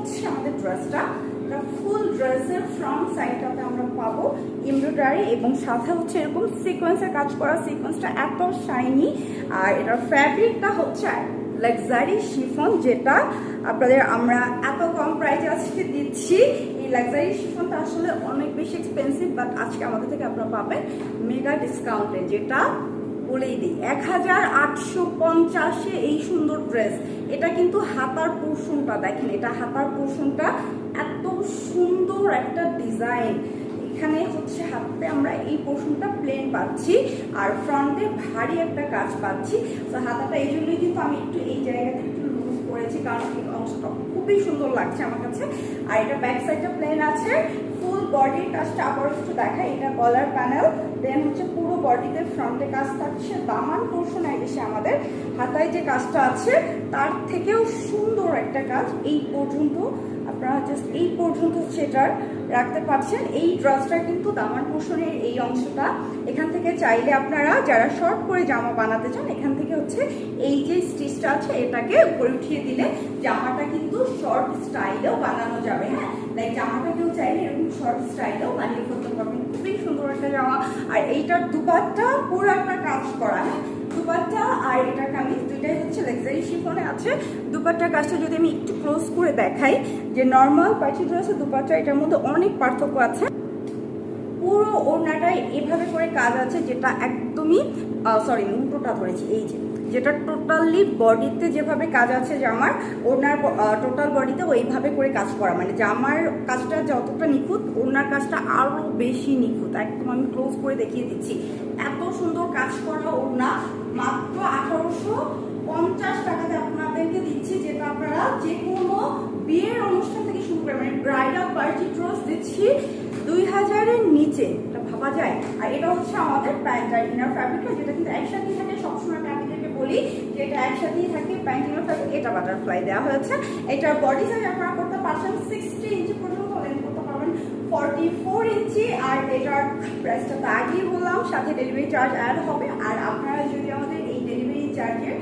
হচ্ছে আমাদের ড্রেসটা। ফুল ড্রেসের ফ্রন্ট সাইডটাতে আমরা পাবো এমব্রয়ডারি এবং সাথে হচ্ছে এরকম সিকোয়েন্সের কাজ করা। সিকোয়েন্সটা এত শাইনি, আর এটার ফ্যাব্রিকটা হচ্ছে লাক্সারি শিফন, যেটা আপনাদের আমরা এত কম প্রাইসে আজকে দিচ্ছি। এই লাক্সারি শিফনটা আসলে অনেক বেশি এক্সপেন্সিভ, বাট আজকে আমাদের থেকে আপনারা পাবেন মেগা ডিসকাউন্টে, যেটা বলেই দিই 1850-এ এই সুন্দর ড্রেস। এটা কিন্তু হাতার পোর্শনটা দেখেন, এটা হাতার পোর্শনটা এত সুন্দর একটা ডিজাইন। এখানে হচ্ছে হাতে আমরা এই পোর্শনটা প্লেন পাচ্ছি, আর ফ্রন্টে ভারী একটা কাজ পাচ্ছি। তো হাতাটা এই জন্যই কিন্তু আমি একটু এই জায়গাতে একটু লুজ করেছি, কারণ এই অংশটা খুবই সুন্দর লাগছে আমার কাছে। আর এটা ব্যাক সাইডটা প্লেন আছে। ফুল বডির কাজটা আবার একটু দেখাই, এটা কলার প্যানেল, দেন হচ্ছে পুরো বডিতে ফ্রন্টে কাজ থাকছে। দামান পোর্শনে এসে আমাদের হাতায় যে কাজটা আছে তার থেকেও সুন্দর একটা কাজ এই পর্যন্ত, আপনারা জাস্ট এই পর্যন্ত সেটার রাখতে পারছেন। এই ড্রেসটা কিন্তু দামান পোর্শনের এই অংশটা, এখান থেকে চাইলে আপনারা যারা শর্ট করে জামা বানাতে চান, এখান থেকে হচ্ছে এই যে স্টিচটা আছে এটাকে উপরে উঠিয়ে দিলে জামাটা কিন্তু শর্ট স্টাইলেও বানানো যাবে। হ্যাঁ, লাইক জামাটা কেউ চাইলে এরকম শর্ট স্টাইলেও বানিয়ে ফেলতে পারবেন। খুবই সুন্দর একটা জামা। আর এইটার দুপাট্টা পুরো একটা কাজ করা। হ্যাঁ, দুপাট্টা আর এটা কামিজ দুইটাই হচ্ছে লাক্সারি শিফনে আছে। দুপাট্টার কাজটা যদি আমি একটু ক্লোজ করে দেখাই, যে নর্মাল পার্টি ড্রেসের দুপাট্টা এটার মধ্যে অনেক পার্থক্য আছে। পুরো ওড়নাটাই এভাবে করে কাজ আছে, যেটা একদমই সরি উল্টোটা ধরেছি, এই যে যেটা টোটালি বডিতে যেভাবে কাজ আছে জামার, ওড়নার টোটাল বডিতে ওইভাবে করে কাজ করা, মানে জামার কাজটা যতটা নিখুঁত ওড়নার কাজটা আরও বেশি নিখুঁত। একদম আমি ক্লোজ করে দেখিয়ে দিচ্ছি, এত সুন্দর কাজ করা ওড়না মাত্র 1850 টাকাতে আপনাদেরকে দিচ্ছি, যেটা আপনারা যে কোনো বিয়ের অনুষ্ঠান থেকে শুরু করে, মানে ব্রাইডাল পার্টি ড্রেস দিচ্ছি 2000-এর নিচে, এটা ভাবা যায়। আর এটা হচ্ছে আমাদের প্যান্ট আর ইনার ফ্যাব্রিকটা, যেটা কিন্তু একসাথেই থাকে। সবসময় আমি আপনাদেরকে বলি যে এটা একসাথেই থাকে, প্যান্ট ইনার ফ্যাব্রিক। এটা বাটারফ্লাই দেওয়া হয়েছে। এটার বডি সাইজ আপনারা করতে পারছেন 60 ইঞ্চি পর্যন্ত, লেন্থ করতে পারবেন 44 ইঞ্চি। আর এটার প্রাইসটা তো আগেই বললাম, সাথে ডেলিভারি চার্জ অ্যাড হবে। আর আপনারা যদি আমাদের এই ডেলিভারি চার্জের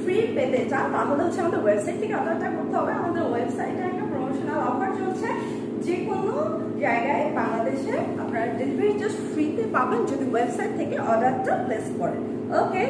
ফ্রি পেতে চান, তাহলে হচ্ছে আমাদের ওয়েবসাইট থেকে অর্ডারটা করতে হবে। আমাদের ওয়েবসাইটে একটা প্রমোশনাল অফার চলছে, যে কোনো জায়গায় বাংলাদেশে আপনারা ডেলিভারি জাস্ট ফ্রিতে পাবেন যদি ওয়েবসাইট থেকে অর্ডারটা প্লেস করেন। ওকে।